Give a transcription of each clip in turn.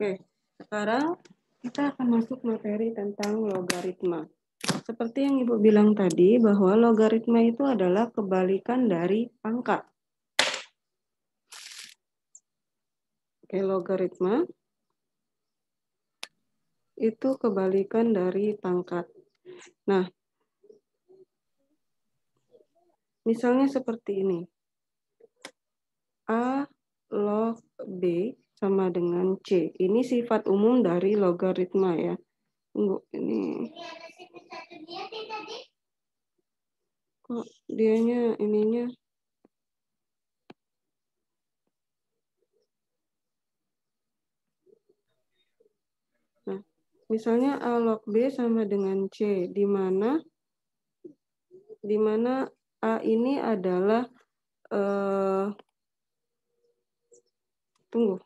Oke, sekarang kita akan masuk materi tentang logaritma. Seperti yang Ibu bilang tadi, bahwa logaritma itu adalah kebalikan dari pangkat. Oke, logaritma itu kebalikan dari pangkat. Nah, misalnya seperti ini. A log B sama dengan C. Ini sifat umum dari logaritma ya. Tunggu, ini. Kok dianya ininya? Nah, misalnya A log B sama dengan C, di mana A ini adalah tunggu,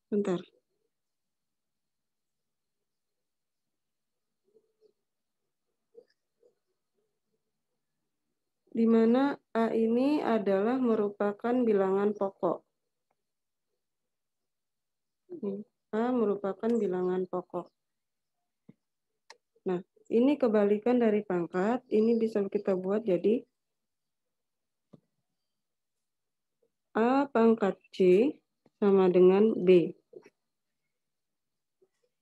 bentar. Di mana A ini adalah merupakan bilangan pokok. A merupakan bilangan pokok. Nah, ini kebalikan dari pangkat. Ini bisa kita buat jadi A pangkat C sama dengan B.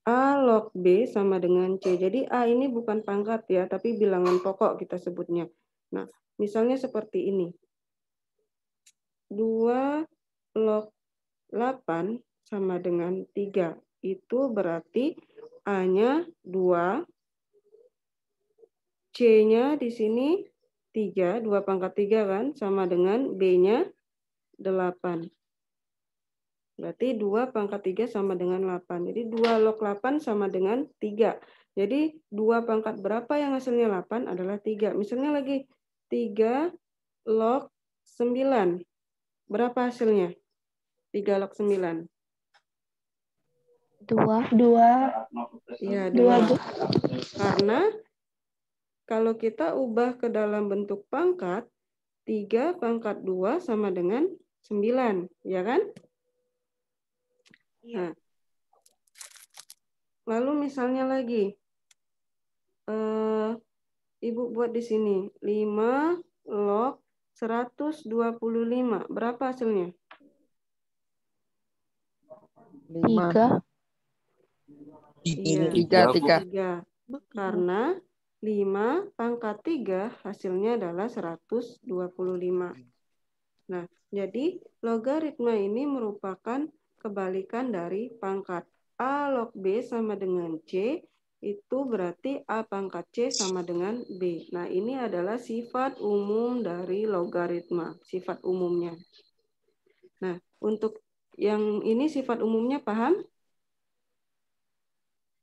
A log B sama dengan C. Jadi A ini bukan pangkat ya, tapi bilangan pokok kita sebutnya. Nah, misalnya seperti ini. 2 log 8 sama dengan 3. Itu berarti A-nya 2, C-nya di sini 3, 2 pangkat 3 kan, sama dengan B-nya 8. Berarti 2 pangkat 3 sama dengan 8. Jadi 2 log 8 sama dengan 3. Jadi 2 pangkat berapa yang hasilnya 8 adalah 3. Misalnya lagi 3 log 9. Berapa hasilnya? 3 log 9. 2. Iya, 2. Karena kalau kita ubah ke dalam bentuk pangkat, 3 pangkat 2 sama dengan 9. Ya kan? Nah, lalu misalnya lagi, Ibu buat di sini 5 log 125. Berapa hasilnya? 3. Iya, 3. Karena 5 pangkat 3 hasilnya adalah 125. Nah, jadi logaritma ini merupakan kebalikan dari pangkat. A log B sama dengan C, itu berarti A pangkat C sama dengan B. Nah, ini adalah sifat umum dari logaritma, sifat umumnya. Nah, untuk yang ini sifat umumnya paham?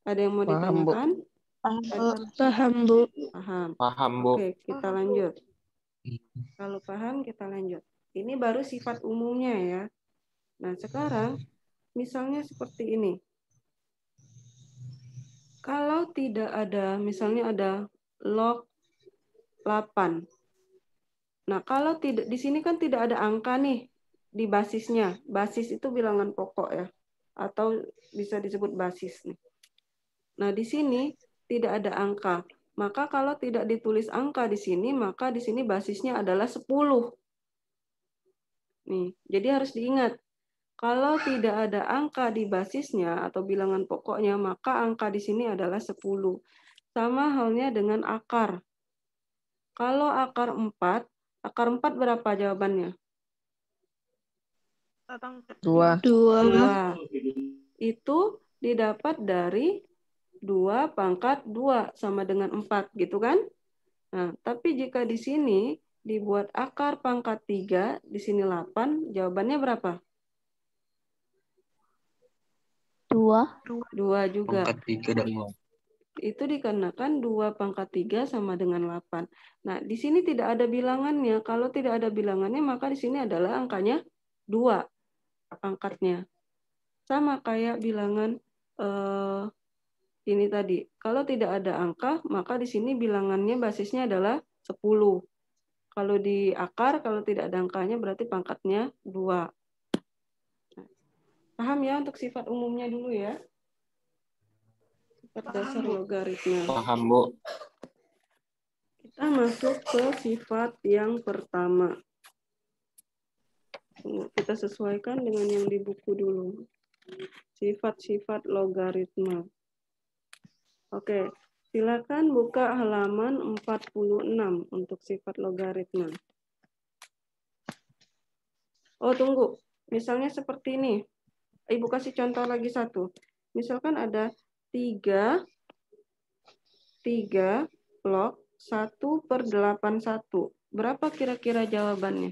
Ada yang mau ditanyakan? Paham, Bu. Paham. Oke, kita lanjut. Kalau paham, kita lanjut. Ini baru sifat umumnya ya. Nah, sekarang misalnya seperti ini. Kalau tidak ada, misalnya ada log 8. Nah, kalau tidak di sini kan tidak ada angka nih di basisnya. Basis itu bilangan pokok ya. Atau bisa disebut basis nih. Nah, di sini tidak ada angka. Maka kalau tidak ditulis angka di sini, maka di sini basisnya adalah 10. Nih, jadi harus diingat. Kalau tidak ada angka di basisnya atau bilangan pokoknya, maka angka di sini adalah 10. Sama halnya dengan akar. Kalau akar 4 berapa jawabannya? 2. 2. Itu didapat dari 2 pangkat 2 sama dengan 4, gitu kan? Nah, tapi jika di sini dibuat akar pangkat 3, di sini 8, jawabannya berapa? 2 juga. Pangkat 3 dan 2. Itu dikarenakan 2 pangkat 3 sama dengan 8. Nah, di sini tidak ada bilangannya. Kalau tidak ada bilangannya, maka di sini adalah angkanya 2 pangkatnya. Sama kayak bilangan ini tadi. Kalau tidak ada angka, maka di sini bilangannya basisnya adalah 10. Kalau di akar, kalau tidak ada angkanya berarti pangkatnya 2. Paham ya untuk sifat umumnya dulu ya? berdasar logaritma. Paham, Bu. Kita masuk ke sifat yang pertama. Kita sesuaikan dengan yang di buku dulu. Sifat-sifat logaritma. Oke, silakan buka halaman 46 untuk sifat logaritma. Oh, tunggu. Misalnya seperti ini. Ibu kasih contoh lagi satu. Misalkan ada 3 log 1/81. Berapa kira-kira jawabannya?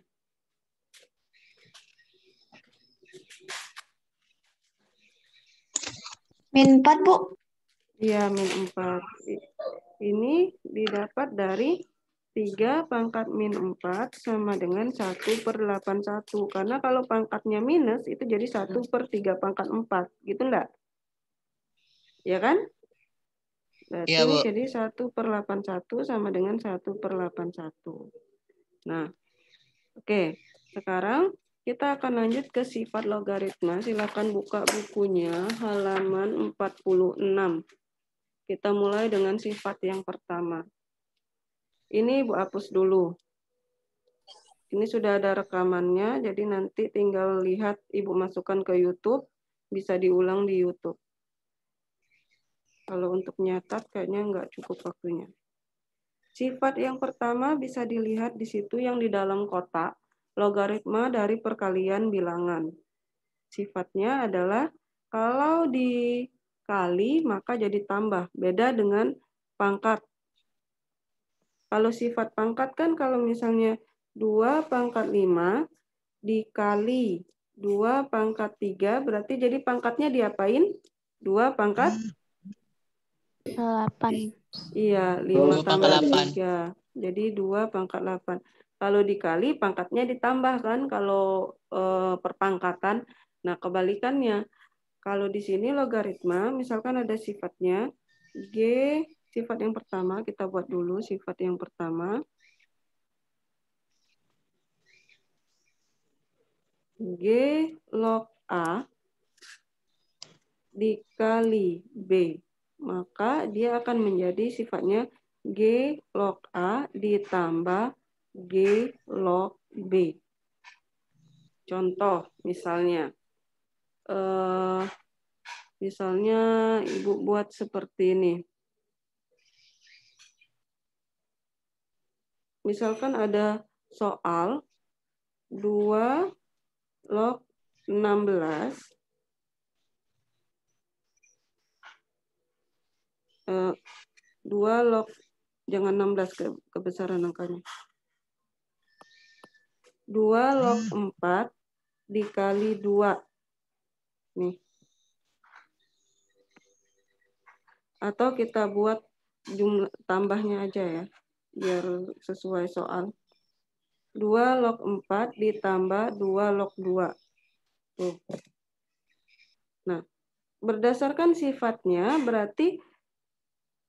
Min 4, Bu. Iya, min 4. Ini didapat dari 3 pangkat min 4 sama dengan 1/81. Karena kalau pangkatnya minus, itu jadi 1/3 pangkat 4. Gitu enggak? Ya kan? Berarti Iya, Bu. jadi 1/81 sama dengan 1/81. Nah, oke. Sekarang kita akan lanjut ke sifat logaritma. Silakan buka bukunya halaman 46. Kita mulai dengan sifat yang pertama. Ini Ibu hapus dulu. Ini sudah ada rekamannya, jadi nanti tinggal lihat Ibu masukkan ke YouTube, bisa diulang di YouTube. Kalau untuk nyatat kayaknya nggak cukup waktunya. Sifat yang pertama bisa dilihat di situ yang di dalam kotak, logaritma dari perkalian bilangan. Sifatnya adalah kalau dikali maka jadi tambah, beda dengan pangkat. Kalau sifat pangkat kan kalau misalnya 2/5 dikali 2/3 berarti jadi pangkatnya diapain? 2/8. Iya, 5/3. Jadi 2/8. Kalau dikali pangkatnya ditambah kan kalau perpangkatan. Nah, kebalikannya. Kalau di sini logaritma, misalkan ada sifatnya G, sifat yang pertama, kita buat dulu sifat yang pertama. G log A dikali B. Maka dia akan menjadi sifatnya G log A ditambah G log B. Contoh misalnya. Misalnya Ibu buat seperti ini. Misalkan ada soal 2 log 16 2 log, jangan 16 kebesaran angkanya. 2 log 4 dikali 2. Nih. Atau kita buat jumlah tambahnya aja ya, biar sesuai soal. 2 log 4 ditambah 2 log 2. Tuh. Nah, berdasarkan sifatnya berarti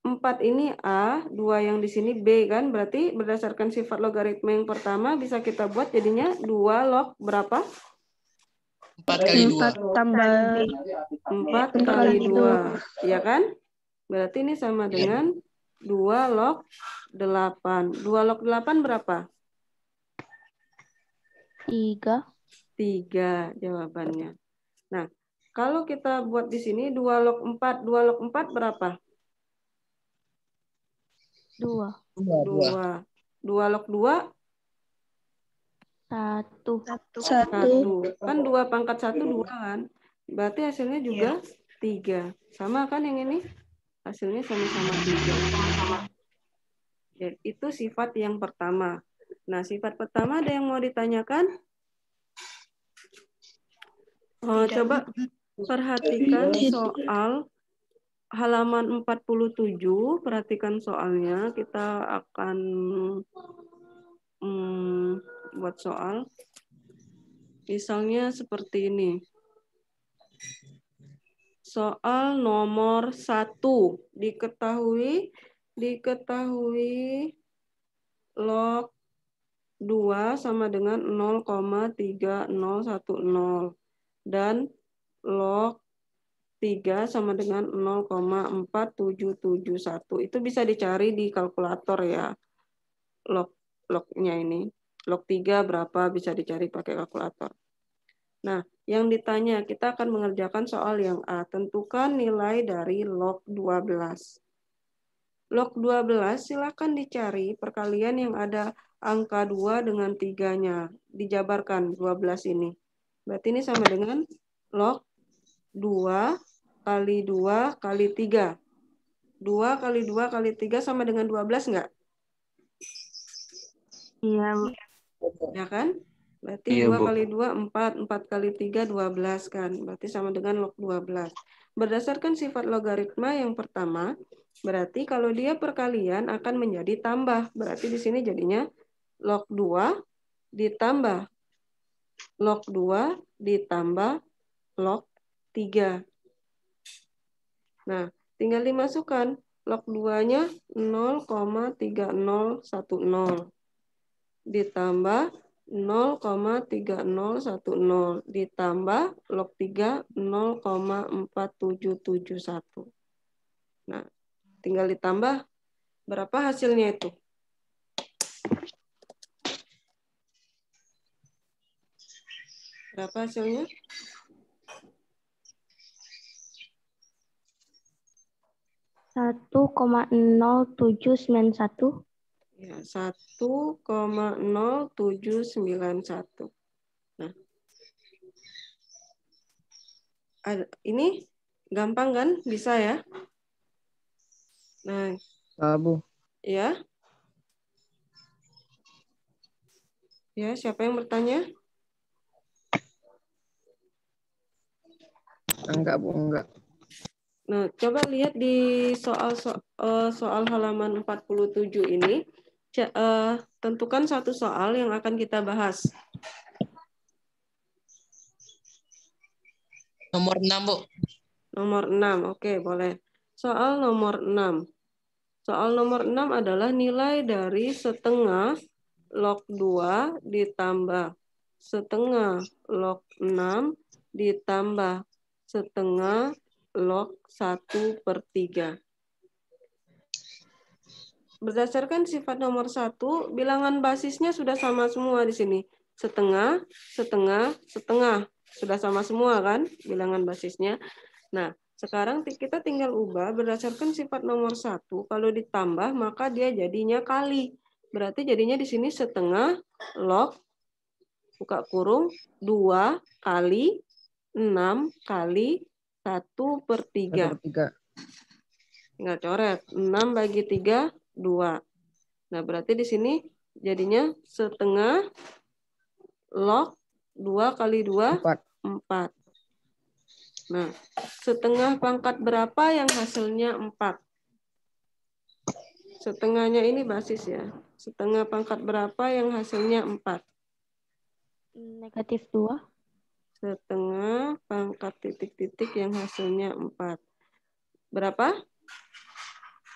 4 ini A, 2 yang di sini B kan? Berarti berdasarkan sifat logaritma yang pertama bisa kita buat jadinya 2 log berapa? 4 kali 2. 4 tambah 4 kali 2. Ya kan? Berarti ini sama dengan 2 log 8. 2 log 8 berapa? 3. 3 jawabannya. Nah, kalau kita buat di sini 2 log 4. 2 log 4 berapa? 2. 2. 2 log 2? 1. 1. Kan 2 pangkat 1, 2 kan? Berarti hasilnya juga 3. Sama kan yang ini? Hasilnya sama-sama 3. Ya, itu sifat yang pertama. Nah, sifat pertama ada yang mau ditanyakan? Coba perhatikan soal halaman 47. Perhatikan soalnya. Kita akan buat soal. Misalnya seperti ini. Soal nomor 1. Diketahui log 2 sama dengan 0,3010 dan log 3 sama dengan 0,4771. Itu bisa dicari di kalkulator ya. Log-lognya ini. Log 3 berapa bisa dicari pakai kalkulator. Nah, yang ditanya, kita akan mengerjakan soal yang A. Tentukan nilai dari log 12. Log 12 silakan dicari perkalian yang ada angka 2 dengan 3-nya. Dijabarkan 12 ini. Berarti ini sama dengan log 2 kali 2 kali 3. 2 kali 2 kali 3 sama dengan 12 enggak? Iya, Bu. Ya kan? Berarti Iya, 2 Bu. kali 2, 4. 4 kali 3, 12 kan. Berarti sama dengan log 12. Berdasarkan sifat logaritma yang pertama, berarti kalau dia perkalian akan menjadi tambah. Berarti di sini jadinya log 2 ditambah log 2 ditambah log 3. Nah, tinggal dimasukkan. Log 2-nya 0,3010 ditambah 0,3010 ditambah log 3 0,4771. Nah, tinggal ditambah berapa hasilnya itu? Berapa hasilnya? Satu 1,0791. Ya, 1,0791. Nah, ini gampang kan? Bisa ya? Nah, Bu. ya. Ya, siapa yang bertanya? Enggak, Bu, enggak. Nah, coba lihat di soal halaman 47 ini. Tentukan satu soal yang akan kita bahas. Nomor 6, Bu. Nomor 6, oke boleh. Soal nomor 6. Soal nomor 6 adalah nilai dari setengah log 2 ditambah setengah log 6 ditambah setengah log 1/3. Berdasarkan sifat nomor 1, bilangan basisnya sudah sama semua di sini. Setengah, setengah, setengah. Sudah sama semua kan bilangan basisnya. Nah, sekarang kita tinggal ubah berdasarkan sifat nomor 1. Kalau ditambah maka dia jadinya kali. Berarti jadinya di sini setengah log buka kurung 2 kali 6 kali 1/3. 1/3. Tinggal coret. 6 bagi 3, 2. Nah, berarti di sini jadinya setengah log 2 kali 2, 4. 4. Nah, setengah pangkat berapa yang hasilnya 4? Setengahnya ini basis ya. Setengah pangkat berapa yang hasilnya 4? -2. Setengah pangkat titik-titik yang hasilnya 4. Berapa?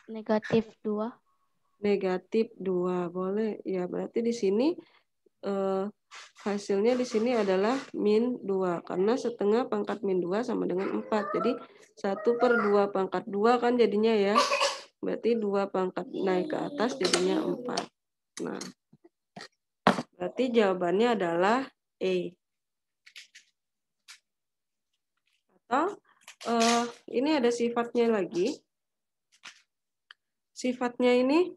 -2. -2. Boleh. Ya, berarti di sini hasilnya di sini adalah -2. Karena setengah pangkat -2 sama dengan 4. Jadi 1/2 pangkat 2 kan jadinya ya. Berarti 2 pangkat naik ke atas jadinya 4. Nah, berarti jawabannya adalah E. Atau ini ada sifatnya lagi. Sifatnya ini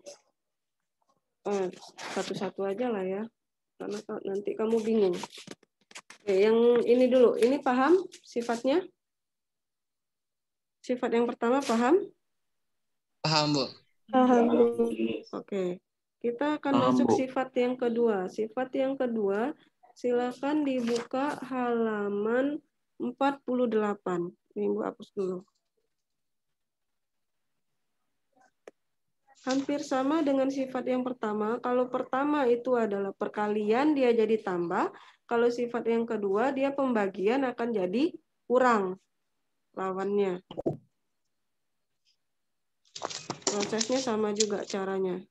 satu-satu aja lah ya. Karena nanti kamu bingung. Oke, yang ini dulu. Ini paham sifatnya? Sifat yang pertama paham? Paham, Bu. Paham. Oke. Kita akan masuk sifat yang kedua. Sifat yang kedua, silakan dibuka halaman 48. Ini Ibu hapus dulu. Hampir sama dengan sifat yang pertama. Kalau pertama itu adalah perkalian, dia jadi tambah. Kalau sifat yang kedua, dia pembagian akan jadi kurang lawannya. Prosesnya sama juga caranya.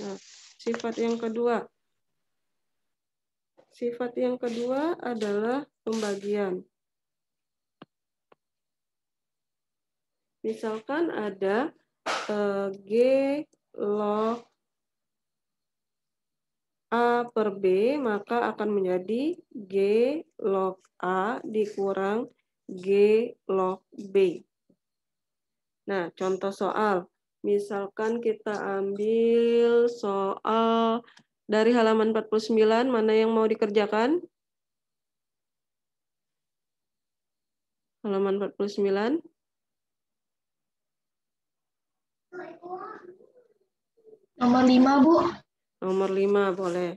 Nah, sifat yang kedua. Sifat yang kedua adalah pembagian. Misalkan ada G log A per B, maka akan menjadi G log A dikurang G log B. Nah, contoh soal. Misalkan kita ambil soal dari halaman 49, mana yang mau dikerjakan? Halaman 49. Nomor 5, Bu. Nomor 5 boleh.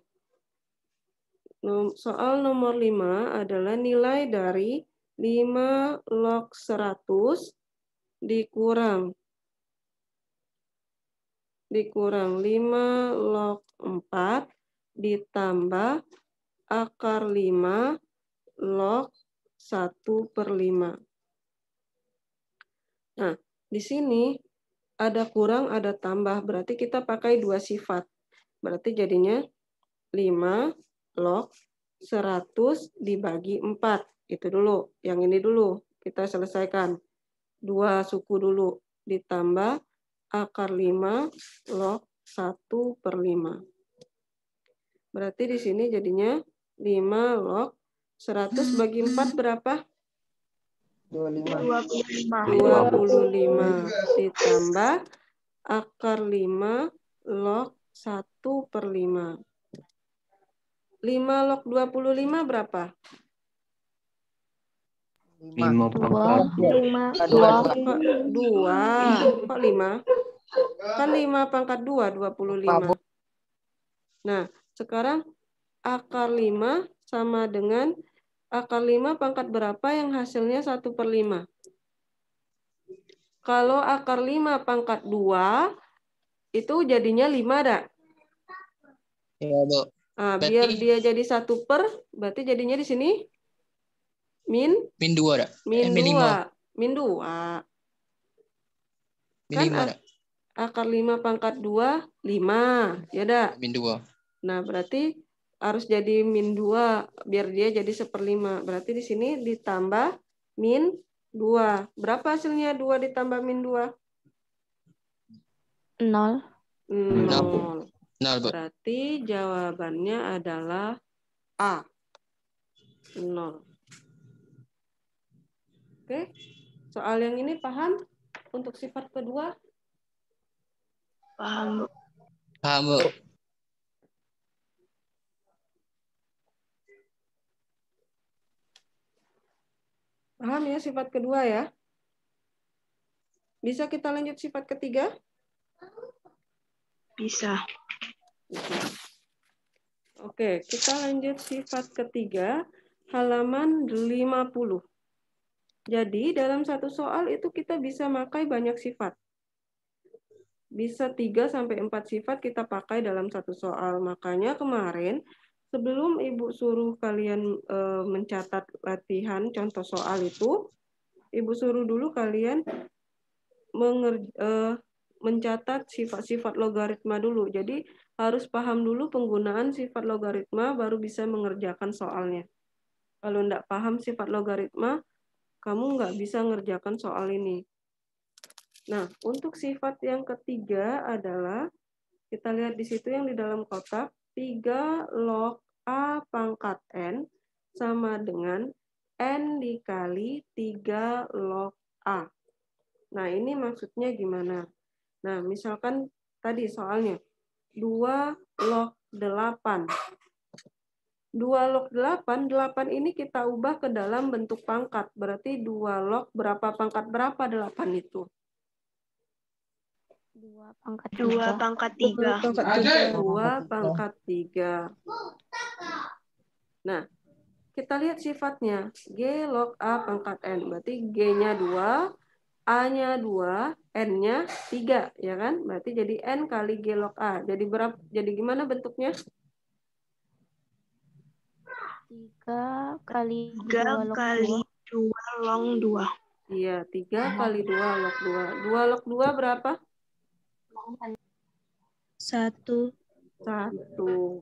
Soal nomor 5 adalah nilai dari 5 log 100 dikurang 5 log 4 ditambah akar 5 log 1/5. Nah, di sini ada kurang, ada tambah. Berarti kita pakai dua sifat. Berarti jadinya 5 log 100 dibagi 4. Itu dulu. Yang ini dulu. Kita selesaikan. 2 suku dulu. Ditambah akar 5 log 1/5. Berarti di sini jadinya 5 log 100 bagi 4 berapa? 25. Ditambah akar 5 log 1/5. 5 log 25 berapa? 5 5. 2. Kok 5? Kan 5 pangkat 2, 25. Nah, sekarang akar 5 sama dengan akar 5 pangkat berapa yang hasilnya 1/5? Kalau akar 5 pangkat 2, itu jadinya 5 dah. Iya, Bu. Nah, Berarti biar dia jadi 1 per, berarti jadinya di sini min min 2 dah. min Min 2. 5. Min 2. Min Kan 5 dah. akar 5 pangkat 2, 5. Ya dah. Min 2. Nah, berarti harus jadi min 2 biar dia jadi 1/5. Berarti di sini ditambah min 2. Berapa hasilnya 2 ditambah min 2? 0. 0. 0, Bu. Berarti jawabannya adalah A. 0. Oke. Soal yang ini paham? Untuk sifat kedua? Paham, Bu. Paham, Bu. Paham ya sifat kedua ya? Bisa kita lanjut sifat ketiga? Bisa. Oke, kita lanjut sifat ketiga, halaman 50. Jadi, dalam satu soal itu kita bisa pakai banyak sifat. Bisa 3-4 sifat kita pakai dalam satu soal. Makanya kemarin, sebelum Ibu suruh kalian mencatat latihan contoh soal itu, Ibu suruh dulu kalian mencatat sifat-sifat logaritma dulu. Jadi harus paham dulu penggunaan sifat logaritma baru bisa mengerjakan soalnya. Kalau enggak paham sifat logaritma, kamu nggak bisa ngerjakan soal ini. Nah, untuk sifat yang ketiga adalah, kita lihat di situ yang di dalam kotak, 3 log A pangkat N sama dengan N dikali 3 log A. Nah, ini maksudnya gimana? Nah, misalkan tadi soalnya 2 log 8. 2 log 8, 8 ini kita ubah ke dalam bentuk pangkat. Berarti 2 log berapa pangkat berapa 8 itu? 2 pangkat 2 3. pangkat 3. 2 pangkat 3. Nah, kita lihat sifatnya. G log A pangkat N. Berarti G-nya 2, A-nya 2, N-nya 3. Ya kan? Berarti jadi N kali G log A. Jadi berapa? Jadi gimana bentuknya? 3 kali 3 2 log kali 2 long 2. Iya, 3 kali 2 log 2. 2 log 2 berapa? 1. 1.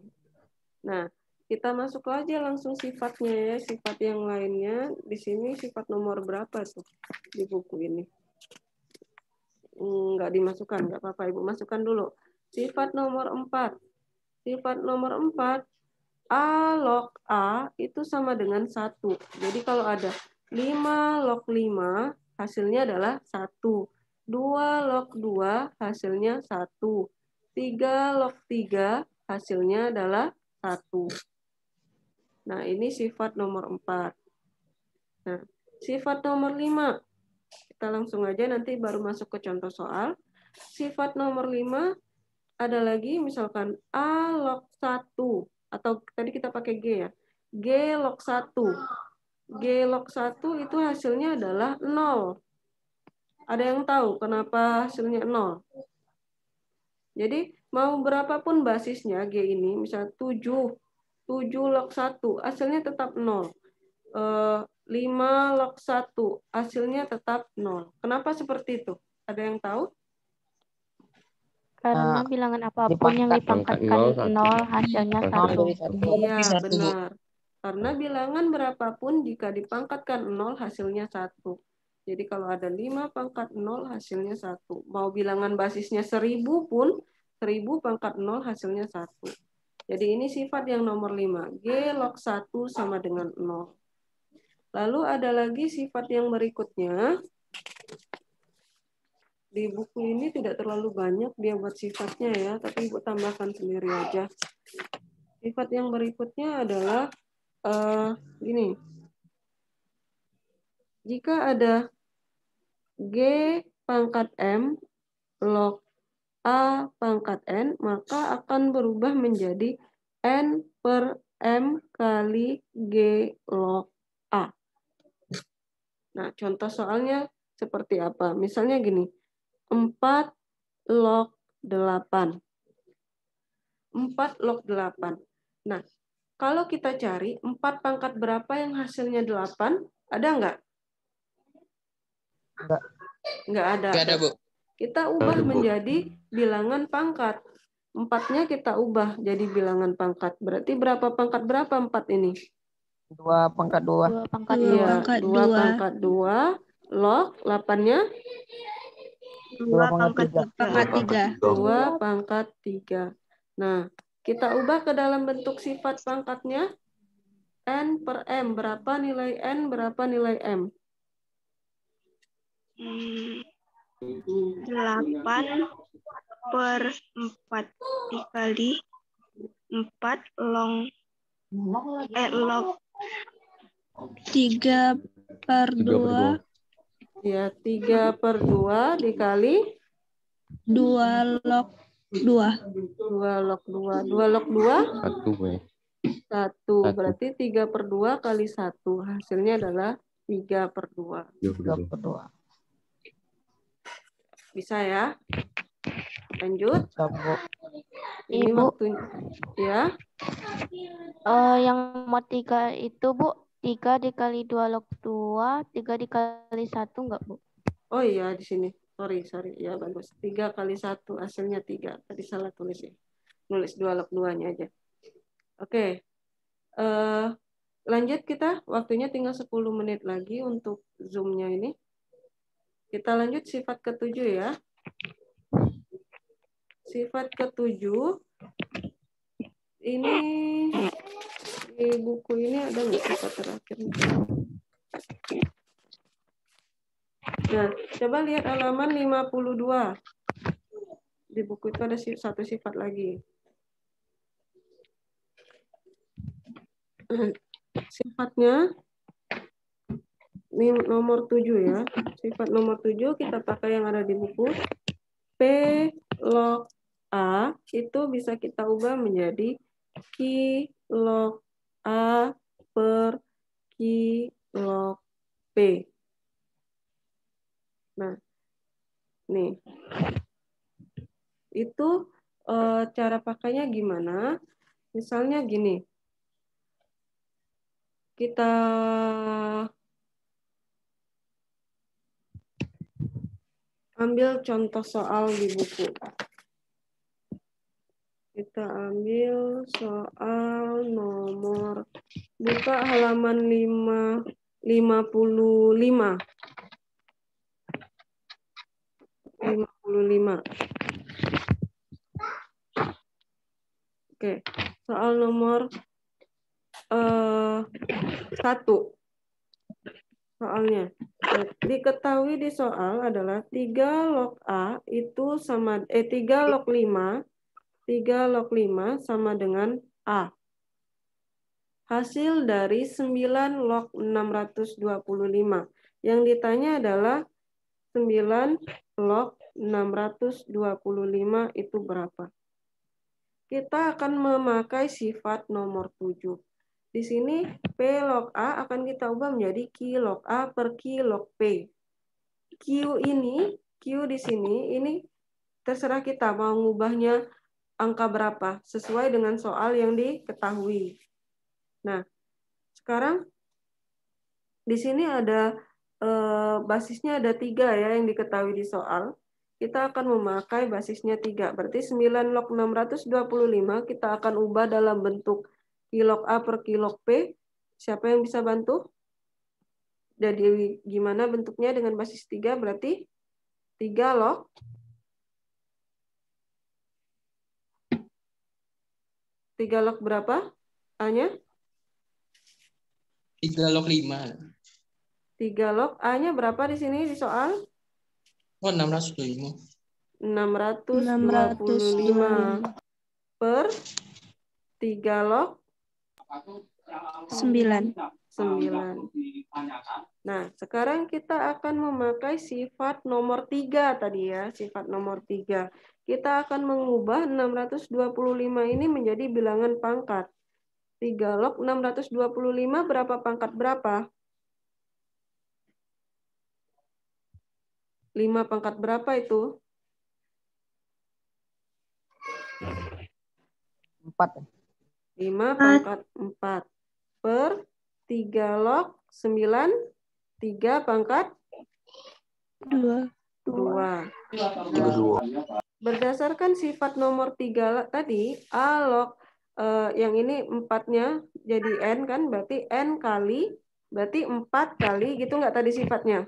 Nah, kita masuk aja langsung sifatnya ya. Sifat yang lainnya. Di sini sifat nomor berapa tuh di buku ini? nggak dimasukkan, nggak apa-apa. Ibu masukkan dulu. Sifat nomor 4. Sifat nomor 4, A log A itu sama dengan 1. Jadi kalau ada 5 log 5, hasilnya adalah 1. 2 log 2, hasilnya 1. 3 log 3, hasilnya adalah 1. Nah, ini sifat nomor 4. Nah, sifat nomor 5. Kita langsung aja nanti baru masuk ke contoh soal. Sifat nomor 5 ada lagi misalkan A log 1. Atau tadi kita pakai G ya. G log 1. G log 1 itu hasilnya adalah 0. Ada yang tahu kenapa hasilnya 0? Jadi mau berapapun basisnya G ini, misalnya 7 log 1, hasilnya tetap 0. 5 log 1, hasilnya tetap 0. Kenapa seperti itu? Ada yang tahu? Karena bilangan apapun yang dipangkatkan 0 hasilnya 1. Iya, benar. Karena bilangan berapapun jika dipangkatkan 0 hasilnya 1. Jadi kalau ada 5 pangkat 0 hasilnya 1. Mau bilangan basisnya 1000 pun 1000 pangkat 0 hasilnya 1. Jadi ini sifat yang nomor 5. G log 1 sama dengan 0. Lalu ada lagi sifat yang berikutnya. Di buku ini tidak terlalu banyak dia buat sifatnya ya, tapi Ibu tambahkan sendiri aja. Sifat yang berikutnya adalah gini. Jika ada G pangkat M log A pangkat N, maka akan berubah menjadi N per M kali G log A. Nah, contoh soalnya seperti apa? Misalnya gini, 4 log 8. 4 log 8. Nah, kalau kita cari 4 pangkat berapa yang hasilnya 8, ada nggak? Nggak ada. Nggak ada, Bu. Kita ubah menjadi bilangan pangkat. 4-nya kita ubah jadi bilangan pangkat. Berarti berapa pangkat berapa 4 ini? 2 pangkat 2. 2 pangkat 2. Iya, 2 pangkat 2. Log 8-nya? 2 pangkat 3. 2 pangkat 3. Nah, kita ubah ke dalam bentuk sifat pangkatnya. N per M. Berapa nilai N, berapa nilai M? 8 per 4 dikali 4 log 3 per 2. Ya, 3 per 2 dikali 2 log 2. 2 log 2. 2 log 2? 1. Berarti 3 per 2 kali 1. Hasilnya adalah 3 per 2. 3 per 2. Bisa ya? Lanjut. Ini Ibu. waktunya. Ya. Yang mod 3 itu, Bu, 3 dikali 2 log 2, 3 dikali 1 enggak, Bu? Oh iya, di sini. Sorry. Ya, bagus. 3 kali 1, hasilnya 3. Tadi salah tulis ya. Nulis 2 log 2-nya aja. Oke. Lanjut kita. Waktunya tinggal 10 menit lagi untuk Zoom-nya ini. Kita lanjut sifat ke-7 ya. Sifat ke-7. Ini di buku ini ada nggak sifat terakhir? Nah, coba lihat halaman 52. Di buku itu ada satu sifat lagi. Sifatnya ini nomor 7 ya. Sifat nomor 7 kita pakai yang ada di buku. P log A itu bisa kita ubah menjadi Q log A per Q log P. Nah, nih. Itu cara pakainya gimana? Misalnya gini. Kita ambil contoh soal di buku. Kita ambil soal nomor, buka halaman 55. 55. Oke, soal nomor 1. Soalnya, diketahui di soal adalah 3 log A itu sama 3 log 5 sama dengan A. Hasil dari 9 log 625. Yang ditanya adalah 9 log 625 itu berapa? Kita akan memakai sifat nomor 7. Di sini P log A akan kita ubah menjadi Q log A per Q log P. Q di sini, ini terserah kita mau ngubahnya angka berapa, sesuai dengan soal yang diketahui. Nah, sekarang di sini ada basisnya ada 3 ya yang diketahui di soal. Kita akan memakai basisnya 3. Berarti 9 log 625 kita akan ubah dalam bentuk Q log A per Q log P. Siapa yang bisa bantu? Jadi gimana bentuknya dengan basis 3? Berarti 3 log 3 log berapa? A-nya? 3 log 5. 3 log A-nya berapa di sini di soal? Oh, 625. 625 per 3 log 9. 9. Nah, sekarang kita akan memakai sifat nomor 3 tadi ya, sifat nomor 3. Kita akan mengubah 625 ini menjadi bilangan pangkat. 3 log 625 berapa pangkat berapa? 5 pangkat berapa itu? 4. 5 pangkat 4 per 3 log 9, 3 pangkat 2. 2. Berdasarkan sifat nomor 3 tadi, A log yang ini 4-nya jadi N kan, berarti N kali, berarti 4 kali, gitu nggak tadi sifatnya?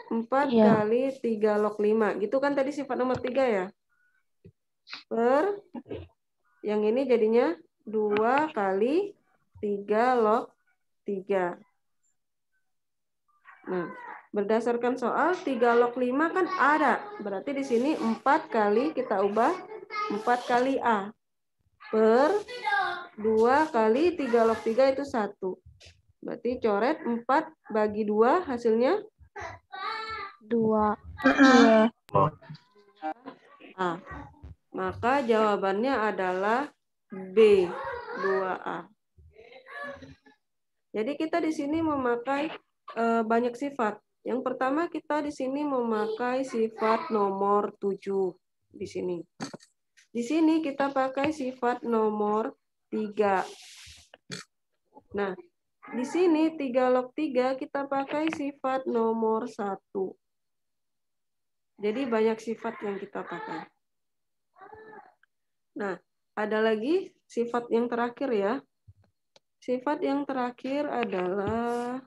4 Iya. kali 3 log 5, gitu kan tadi sifat nomor 3 ya? Per, yang ini jadinya 2 kali 3 log 3. Nah, berdasarkan soal 3 log 5 kan ada. Berarti di sini 4 kali kita ubah 4 kali A. Per 2 kali 3 log 3 itu 1. Berarti coret 4 bagi 2 hasilnya 2. A. Maka jawabannya adalah B, 2A. Jadi kita di sini memakai banyak sifat. Yang pertama kita di sini memakai sifat nomor 7 di sini. Di sini kita pakai sifat nomor 3. Nah, di sini 3 log 3 kita pakai sifat nomor 1. Jadi banyak sifat yang kita pakai. Nah, ada lagi sifat yang terakhir ya. Sifat yang terakhir adalah,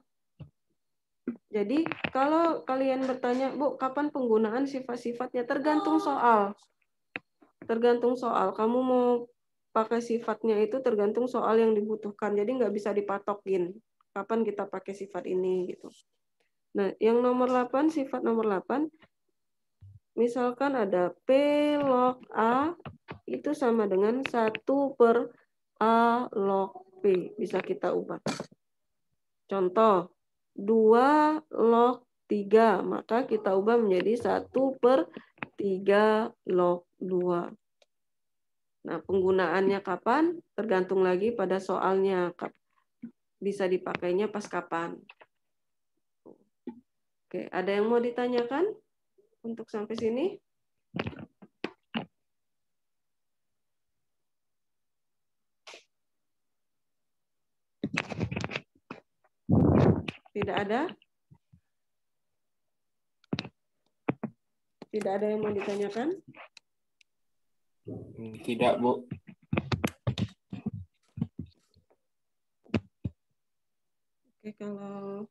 jadi kalau kalian bertanya, Bu, kapan penggunaan sifat-sifatnya? Tergantung soal. Tergantung soal. Kamu mau pakai sifatnya itu tergantung soal yang dibutuhkan. Jadi nggak bisa dipatokin. Kapan kita pakai sifat ini gitu. Nah, yang nomor 8, sifat nomor 8, misalkan ada P log A itu sama dengan 1 per A log P. Bisa kita ubah. Contoh, 2 log 3. Maka kita ubah menjadi 1 per 3 log 2. Nah, penggunaannya kapan? Tergantung lagi pada soalnya. Bisa dipakainya pas kapan. Oke, ada yang mau ditanyakan untuk sampai sini? Tidak ada? Tidak ada yang mau ditanyakan? Tidak, Bu. Oke, kalau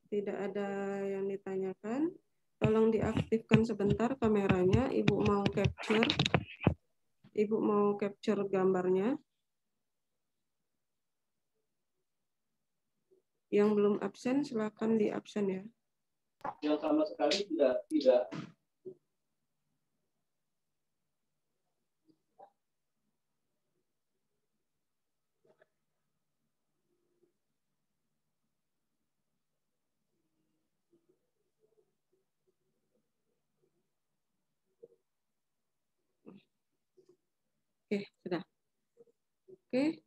tidak ada yang ditanyakan, Tolong diaktifkan sebentar kameranya. Ibu mau capture gambarnya. Yang belum absen silakan di absen ya. Yang sama sekali tidak. Oke, sudah. Oke,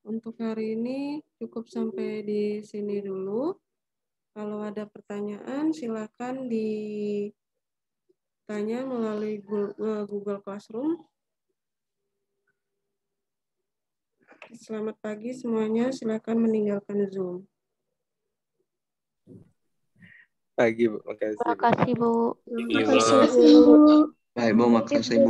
untuk hari ini cukup sampai di sini dulu. Kalau ada pertanyaan, silakan ditanya melalui Google Classroom. Selamat pagi semuanya, silakan meninggalkan Zoom. Pagi, Bu. Makasih. Terima kasih, Bu. Terima kasih, Bu. Baik, Bu, makasih, Bu.